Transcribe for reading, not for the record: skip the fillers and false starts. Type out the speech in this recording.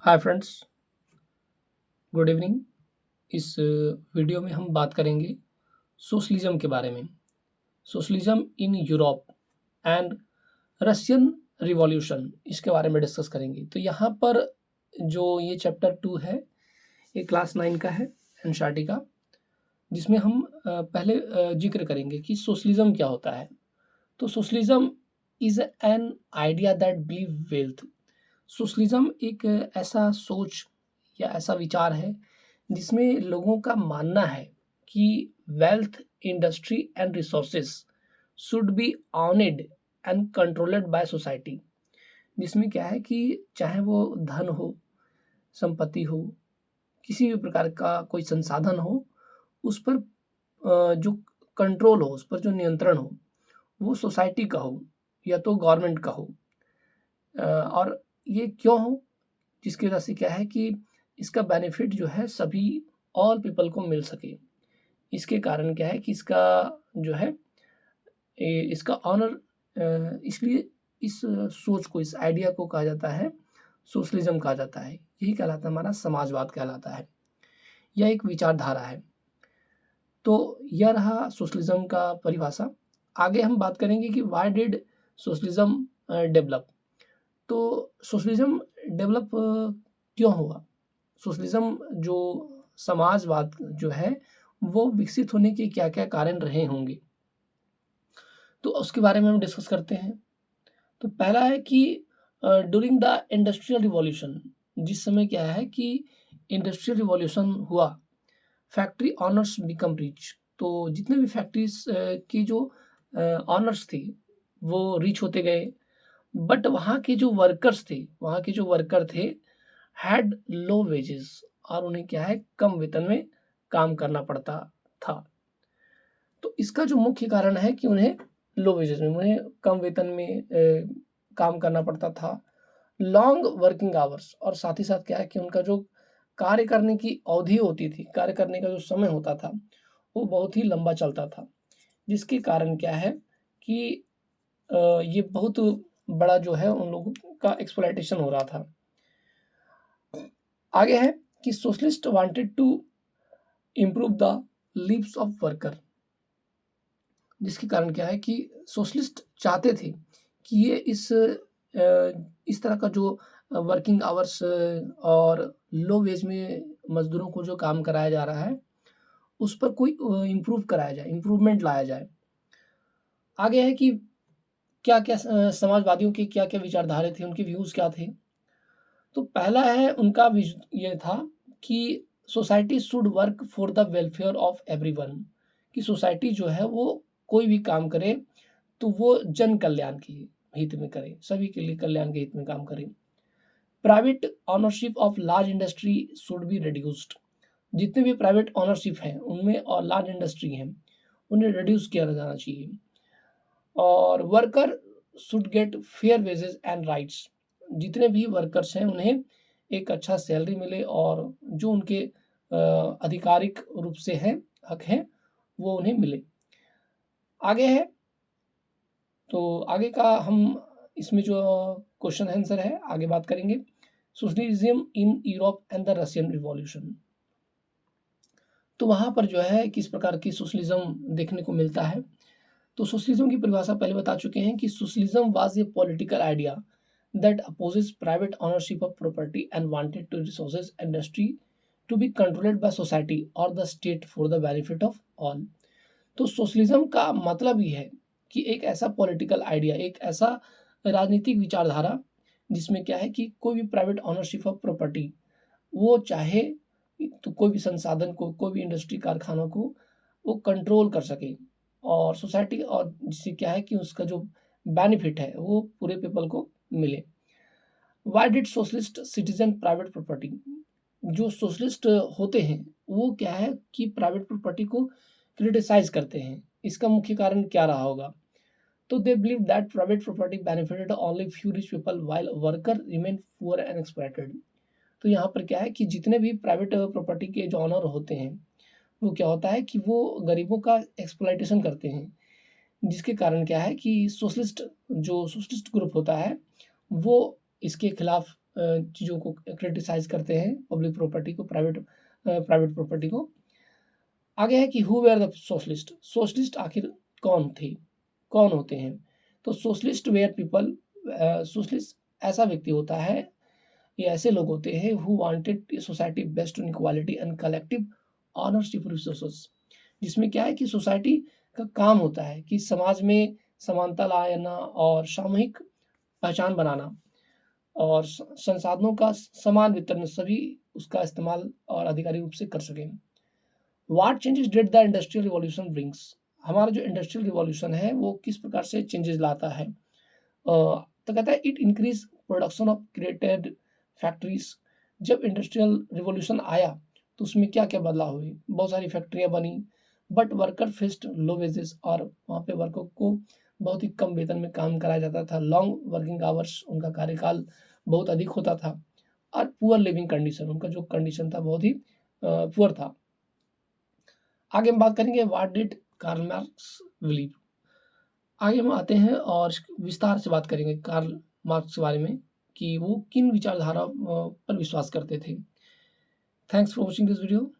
Hi friends, good evening. इस video में हम बात करेंगे सोशलिज्म के बारे में। Socialism in Europe and Russian revolution, इसके बारे में डिस्कस करेंगे। तो यहाँ पर जो ये चैप्टर 2 है, ये क्लास 9 का है, एनसीईआरटी का, जिसमें हम पहले जिक्र करेंगे कि सोशलिज्म क्या होता है। तो socialism is an idea that believe wealth. Socialism एक ऐसा सोच या ऐसा विचार है जिसमें लोगों का मानना है कि wealth, industry and resources should be owned and controlled by society. जिसमें क्या है कि चाहे वो धन हो, संपत्ति हो, किसी भी प्रकार का कोई संसाधन हो, उस पर जो कंट्रोल हो, उस पर जो नियंत्रण हो, वो सोसाइटी का हो या तो गवर्नमेंट का हो। और ये क्यों हो? जिसकी वजह से क्या है कि इसका बेनिफिट जो है सभी ऑल पीपल को मिल सके। इसके कारण क्या है कि इसका जो है इसका ऑनर, इसलिए इस सोच को, इस आइडिया को कहा जाता है सोशलिज्म कहा जाता है। यही कहलाता है, हमारा समाजवाद कहलाता है। यह एक विचारधारा है। तो यह रहा सोशलिज्म का परिभाषा। आगे हम बात करेंगे कि व्हाई डिड सोशलिज्म डेवलप। तो सोशलिज्म डेवलप क्यों हुआ? सोशलिज्म जो समाजवाद जो है, वो विकसित होने के क्या-क्या कारण रहे होंगे, तो उसके बारे में हम डिस्कस करते हैं। तो पहला है कि ड्यूरिंग द इंडस्ट्रियल रिवॉल्यूशन, जिस समय क्या है कि इंडस्ट्रियल रिवॉल्यूशन हुआ, फैक्ट्री ओनर्स बिकम रिच। तो जितने भी फैक्ट्रीज की जो ओनर्स थे, वो रिच होते गए। बट वहाँ के जो वर्कर्स थे, वहाँ के जो वर्कर थे, हैड लो वेजेस, और उन्हें क्या है, कम वेतन में काम करना पड़ता था। तो इसका जो मुख्य कारण है कि उन्हें लो वेजेस में, उन्हें कम वेतन में काम करना पड़ता था। लॉन्ग वर्किंग आवर्स, और साथ ही साथ क्या है कि उनका जो कार्य करने की अवधि होती थी, कार्य करने का जो समय होता था, वो बहुत ही लंबा चलता था। जिसके कारण क्या है कि ये बहुत बड़ा जो है उन लोगों का एक्सप्लॉयटेशन हो रहा था। आगे है कि socialist wanted to improve the lives of worker. जिसके कारण क्या है कि सोशलिस्ट चाहते थे कि ये इस तरह का जो वर्किंग आवर्स और लो वेज में मजदूरों को जो काम कराया जा रहा है, उस पर कोई इम्प्रूव कराया जाए, इम्प्रूवमेंट लाया जाए। आगे है कि क्या-क्या समाजवादियों की क्या-क्या विचारधारा थी, उनके व्यूज़ क्या थे। तो पहला है उनका ये था कि society should work for the welfare of everyone. कि सोसाइटी जो है वो कोई भी काम करे तो वो जन कल्याण के हित में करे, सभी के लिए कल्याण के हित में काम करे। Private ownership of large industry should be reduced. जितने भी प्राइवेट ओनरशिप हैं उनमें और लार्ज इंडस्ट्री हैं, उन्हें रिड्यूस किया जाना चाहिए। और worker should get fair wages and rights. जितने भी वर्कर्स हैं उन्हें एक अच्छा सैलरी मिले, और जो उनके आधिकारिक रूप से है, हक हैं, वो उन्हें मिले। आगे है, तो आगे का हम इसमें जो क्वेश्चन आंसर है, आगे बात करेंगे। Socialism in Europe and the Russian revolution. तो वहाँ पर जो है किस प्रकार की सोशलिज्म देखने को मिलता है। तो सोशलिज्म की परिभाषा पहले बता चुके हैं कि socialism was a political idea that opposes private ownership of property and wanted to resources industry to be controlled by society और the state for the benefit of all. तो सोशलिज्म का मतलब ही है कि एक ऐसा पॉलिटिकल आइडिया, एक ऐसा राजनीतिक विचारधारा जिसमें क्या है कि कोई भी प्राइवेट ओनरशिप ऑफ प्रॉपर्टी, वो चाहे तो कोई भी संसाधन को, कोई भी इंडस्ट्री, कारखानों को वो कंट्रोल कर सके, और सोसाइटी, और जिससे क्या है कि उसका जो बेनिफिट है वो पूरे पीपल को मिले। Why did socialist citizen private property. जो सोशलिस्ट होते हैं वो क्या है कि प्राइवेट प्रॉपर्टी को क्रिटिसाइज करते हैं। इसका मुख्य कारण क्या रहा होगा? तो they believe that private property benefited only few rich people while worker remain poor and exploited. तो यहाँ पर क्या है कि जितने भी प्राइवेट प्रॉपर्टी के जो ऑनर होते हैं, वो क्या होता है कि वो गरीबों का एक्सप्लॉइटेशन करते हैं। जिसके कारण क्या है कि सोशलिस्ट ग्रुप होता है, वो इसके खिलाफ चीज़ों को क्रिटिसाइज़ करते हैं, पब्लिक प्रॉपर्टी को, प्राइवेट प्रॉपर्टी को। आगे है कि हू वेर द सोशलिस्ट, सोशलिस्ट आखिर कौन थे, कौन होते हैं? तो सोशलिस्ट वेयर पीपल, सोशलिस्ट ऐसा व्यक्ति होता है, ये ऐसे लोग होते हैं who wanted a society based on equality and collective ownership resources. जिसमें क्या है कि सोसाइटी का काम होता है कि समाज में समानता लाना और सामूहिक पहचान बनाना और संसाधनों का समान वितरण, सभी उसका इस्तेमाल और आधिकारिक रूप से कर सकें। What changes did the industrial revolution brings, हमारा जो इंडस्ट्रियल रिवॉल्यूशन है वो किस प्रकार से चेंजेस लाता है? तो कहता है it increase production of created factories. जब इंडस्ट्रियल रिवॉल्यूशन आया तो उसमें क्या क्या बदलाव हुए? बहुत सारी फैक्ट्रियां बनी, but worker faced low wages, और वहाँ पे वर्कर को बहुत ही कम वेतन में काम कराया जाता था। लॉन्ग वर्किंग आवर्स, उनका कार्यकाल बहुत अधिक होता था। और पुअर लिविंग कंडीशन, उनका जो कंडीशन था बहुत ही पुअर था। आगे हम बात करेंगे what did Karl Marx believe. आगे हम आते हैं और विस्तार से बात करेंगे कार्ल मार्क्स के बारे में कि वो किन विचारधारा पर विश्वास करते थे। Thanks for watching this video.